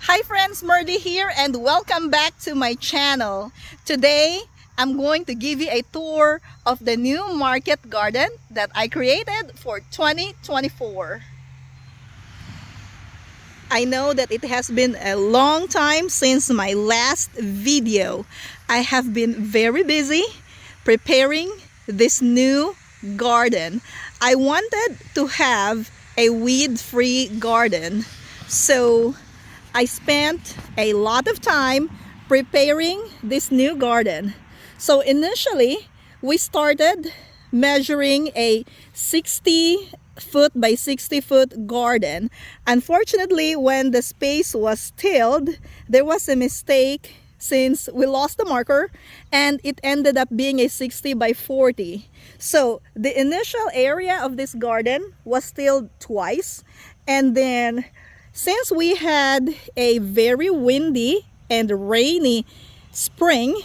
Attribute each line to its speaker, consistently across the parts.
Speaker 1: Hi friends, Murdy here and welcome back to my channel. Today, I'm going to give you a tour of the new market garden that I created for 2024. I know that it has been a long time since my last video. I have been very busy preparing this new garden. I wanted to have a weed-free garden. So I spent a lot of time preparing this new garden. So initially, we started measuring a 60-foot by 60-foot garden. Unfortunately, when the space was tilled, there was a mistake since we lost the marker and it ended up being a 60 by 40. So the initial area of this garden was tilled twice, and then since we had a very windy and rainy spring,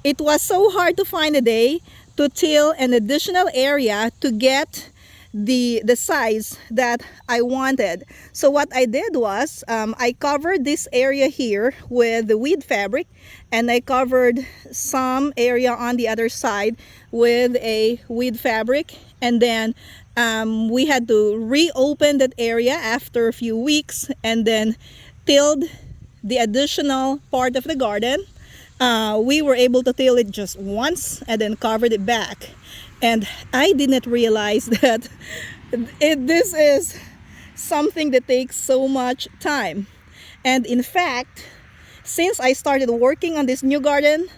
Speaker 1: it was so hard to find a day to till an additional area to get the size that I wanted. So what I did was I covered this area here with the weed fabric, and I covered some area on the other side with a weed fabric, and then we had to reopen that area after a few weeks and then tilled the additional part of the garden. We were able to till it just once and then covered it back. And I didn't realize that this is something that takes so much time. And in fact, since I started working on this new garden,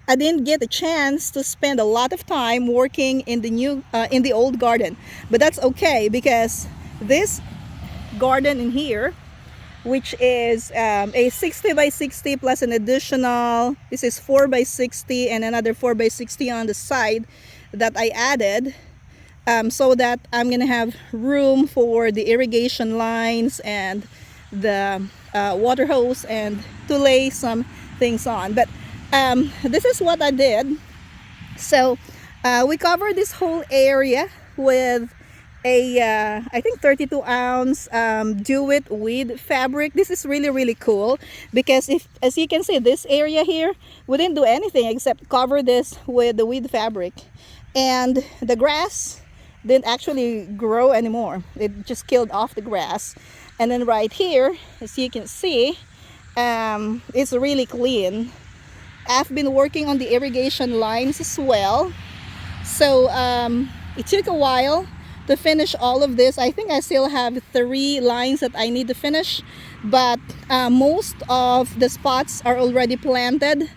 Speaker 1: I didn't get a chance to spend a lot of time working in the old garden. But that's okay, because this garden in here, which is a 60 by 60 plus an additional, this is 4 by 60 and another 4 by 60 on the side that I added, so that I'm gonna have room for the irrigation lines and the water hose and to lay some things on. But this is what I did. So we covered this whole area with a I think 32-ounce Do-It weed fabric. This is really cool because, if as you can see, this area here, we didn't do anything except cover this with the weed fabric, and the grass didn't actually grow anymore. It just killed off the grass. And then right here, as you can see, it's really clean. I've been working on the irrigation lines as well. So it took a while to finish all of this. I think I still have 3 lines that I need to finish, but most of the spots are already planted.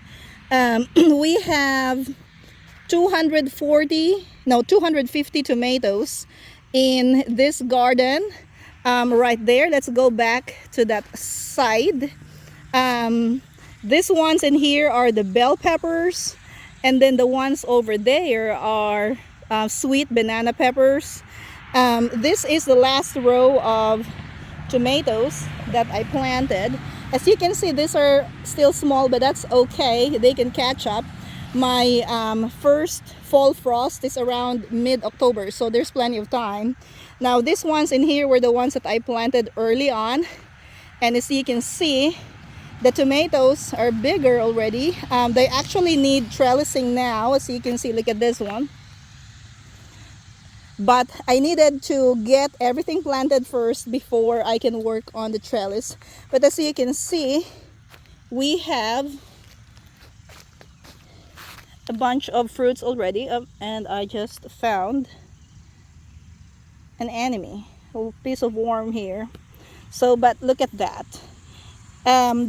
Speaker 1: We have 250 tomatoes in this garden right there. Let's go back to that side. These ones in here are the bell peppers, and then the ones over there are sweet banana peppers. This is the last row of tomatoes that I planted. As you can see, these are still small, but that's okay. They can catch up. My first fall frost is around mid-October, so there's plenty of time. Now these ones in here were the ones that I planted early on, and as you can see, the tomatoes are bigger already. They actually need trellising now. As you can see, look at this one. But I needed to get everything planted first before I can work on the trellis. But as you can see, we have a bunch of fruits already, and I just found an enemy, a piece of worm here. So, but look at that.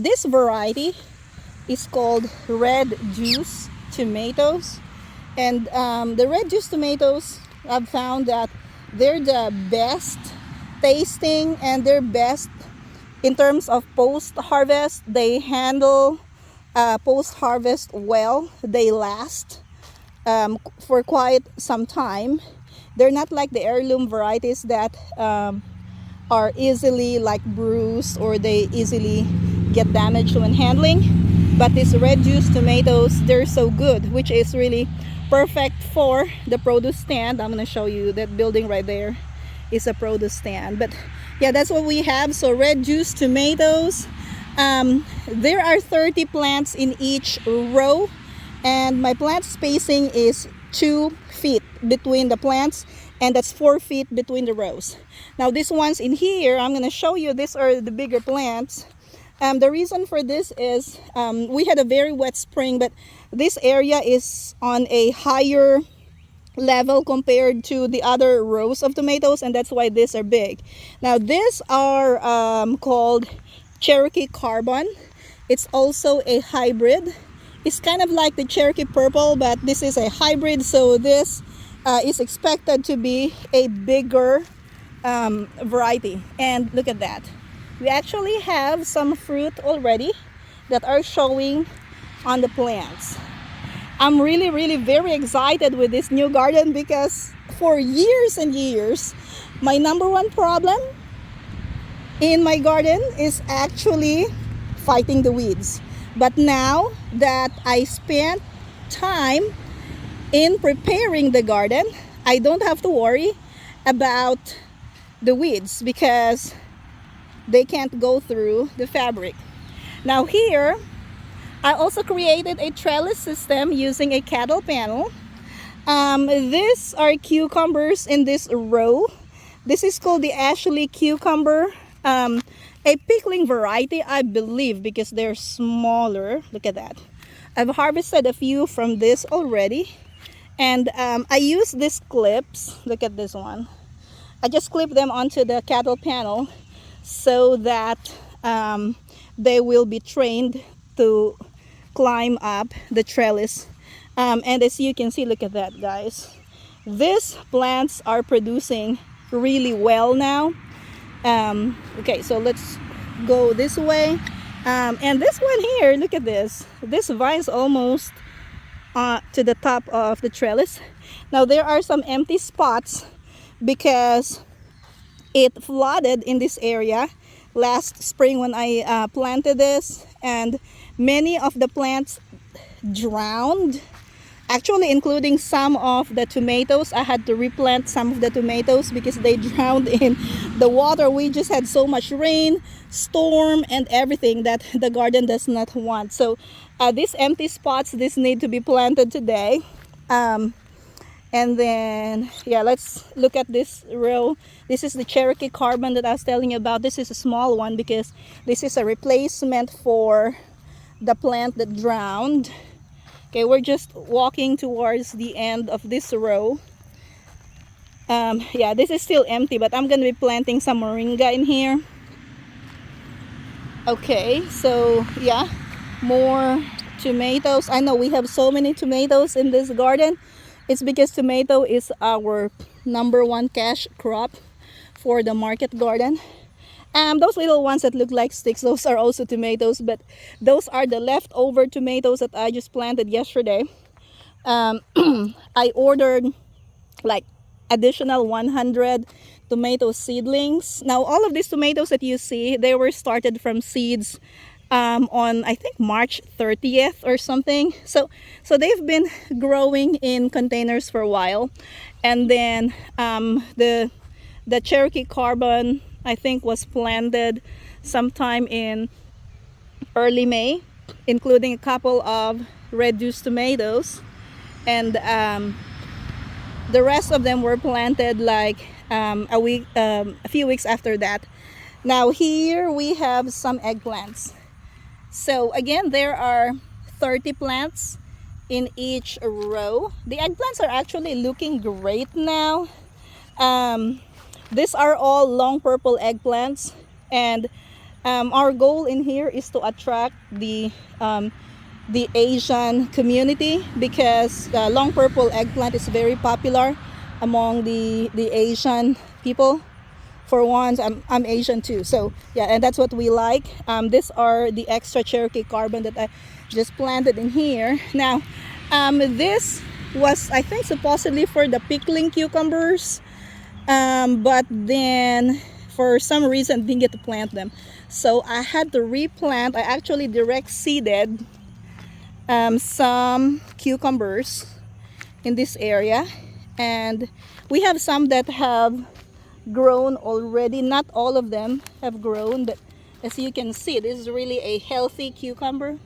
Speaker 1: This variety is called red juice tomatoes, and the red juice tomatoes, I've found that they're the best tasting and they're best in terms of post-harvest. They handle post-harvest well. They last for quite some time. They're not like the heirloom varieties that are easily like bruised, or they easily get damaged when handling. But these red juice tomatoes, they're so good, which is really perfect for the produce stand. I'm going to show you that building right there is a produce stand. But yeah, that's what we have. So red juice tomatoes, There are 30 plants in each row, and my plant spacing is 2 feet between the plants, and that's 4 feet between the rows. Now these ones in here, I'm going to show you, these are the bigger plants. The reason for this is we had a very wet spring, but this area is on a higher level compared to the other rows of tomatoes, and that's why these are big. Now these are called Cherokee Carbon. It's also a hybrid. It's kind of like the Cherokee Purple, but this is a hybrid, so this is expected to be a bigger variety. And look at that, we actually have some fruit already that are showing on the plants. I'm really very excited with this new garden because for years and years, my number one problem in my garden is actually fighting the weeds. But now that I spent time in preparing the garden, I don't have to worry about the weeds because they can't go through the fabric. Now here, I also created a trellis system using a cattle panel. These are cucumbers in this row. This is called the Ashley cucumber, a pickling variety, I believe, because they're smaller. Look at that. I've harvested a few from this already, and I use these clips. Look at this one. I just clip them onto the cattle panel so that they will be trained to climb up the trellis. And as you can see, look at that, guys. These plants are producing really well now. Okay, so let's go this way. And this one here, look at this. This vine's almost to the top of the trellis. Now there are some empty spots because it flooded in this area last spring when I planted this, and many of the plants drowned, actually including some of the tomatoes. I had to replant some of the tomatoes because they drowned in the water. We just had so much rain, storm, and everything that the garden does not want. So these empty spots, these need to be planted today. And then, yeah, let's look at this row. This is the Cherokee Carbon that I was telling you about. This is a small one because this is a replacement for the plant that drowned. Okay, we're just walking towards the end of this row. Yeah, this is still empty, but I'm going to be planting some moringa in here. Okay, so yeah, more tomatoes. I know we have so many tomatoes in this garden. It's because tomato is our #1 cash crop for the market garden. Those little ones that look like sticks, those are also tomatoes, but those are the leftover tomatoes that I just planted yesterday. I ordered like additional 100 tomato seedlings. Now all of these tomatoes that you see, they were started from seeds on I think March 30th or something. So they've been growing in containers for a while, and then the Cherokee Carbon I think was planted sometime in early May, including a couple of red juice tomatoes, and the rest of them were planted like a few weeks after that. Now here we have some eggplants. So again, there are 30 plants in each row. The eggplants are actually looking great now. These are all long purple eggplants, and our goal in here is to attract the Asian community because long purple eggplant is very popular among the Asian people. For once, I'm Asian too, so yeah, and that's what we like. These are the extra Cherokee Carbon that I just planted in here. Now this was, I think, supposedly for the pickling cucumbers, but then for some reason didn't get to plant them, so I had to replant. I actually direct seeded some cucumbers in this area, and we have some that have grown already. Not all of them have grown, but As you can see, this is really a healthy cucumber.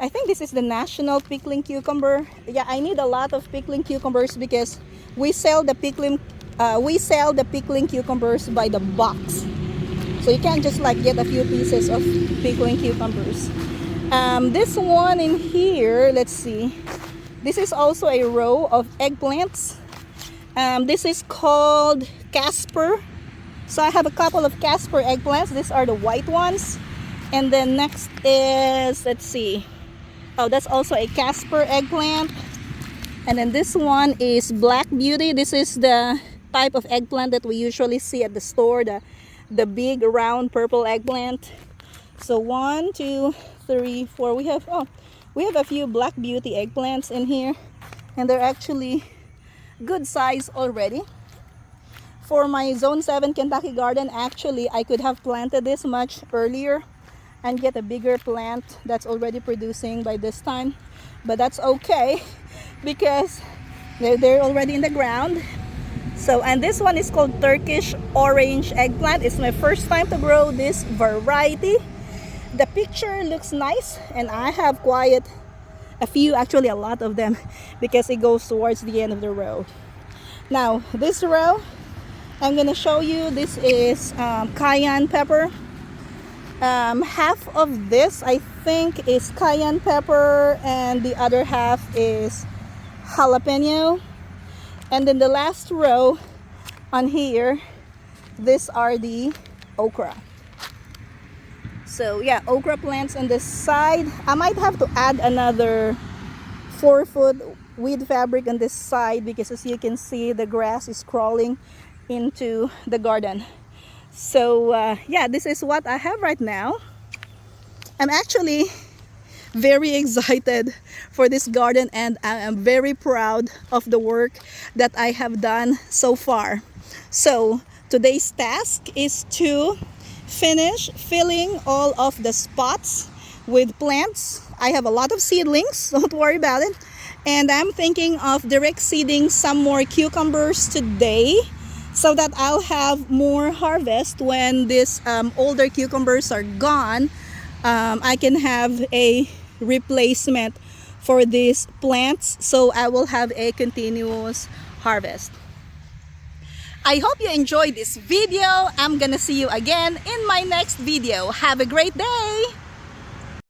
Speaker 1: I think this is the national pickling cucumber. Yeah, I need a lot of pickling cucumbers because we sell the pickling cucumbers by the box. So you can't just like get a few pieces of pickling cucumbers. This one in here, let's see. This is also a row of eggplants. This is called Casper. So I have a couple of Casper eggplants. These are the white ones. And then next is, let's see. Oh, that's also a Casper eggplant. And then this one is Black Beauty. This is the type of eggplant that we usually see at the store, the big round purple eggplant. So 1, 2, 3, 4. We have a few Black Beauty eggplants in here, and they're actually good size already. For my Zone 7 Kentucky garden, actually I could have planted this much earlier and get a bigger plant that's already producing by this time, but that's okay because they're already in the ground. So, and this one is called Turkish orange eggplant. It's my first time to grow this variety. The picture looks nice, and I have quite a few, actually a lot of them, because it goes towards the end of the row. Now this row I'm gonna show you, this is cayenne pepper. Half of this I think is cayenne pepper and the other half is jalapeno. And then the last row on here, these are the okra. So yeah, okra plants on this side. I might have to add another 4-foot weed fabric on this side because as you can see, the grass is crawling into the garden. So yeah, this is what I have right now. I'm actually very excited for this garden, and I am very proud of the work that I have done so far. So today's task is to finish filling all of the spots with plants. I have a lot of seedlings, don't worry about it. And I'm thinking of direct seeding some more cucumbers today so that I'll have more harvest when these older cucumbers are gone. I can have a replacement for these plants, so I will have a continuous harvest. I hope you enjoyed this video. I'm gonna see you again in my next video. Have a great day!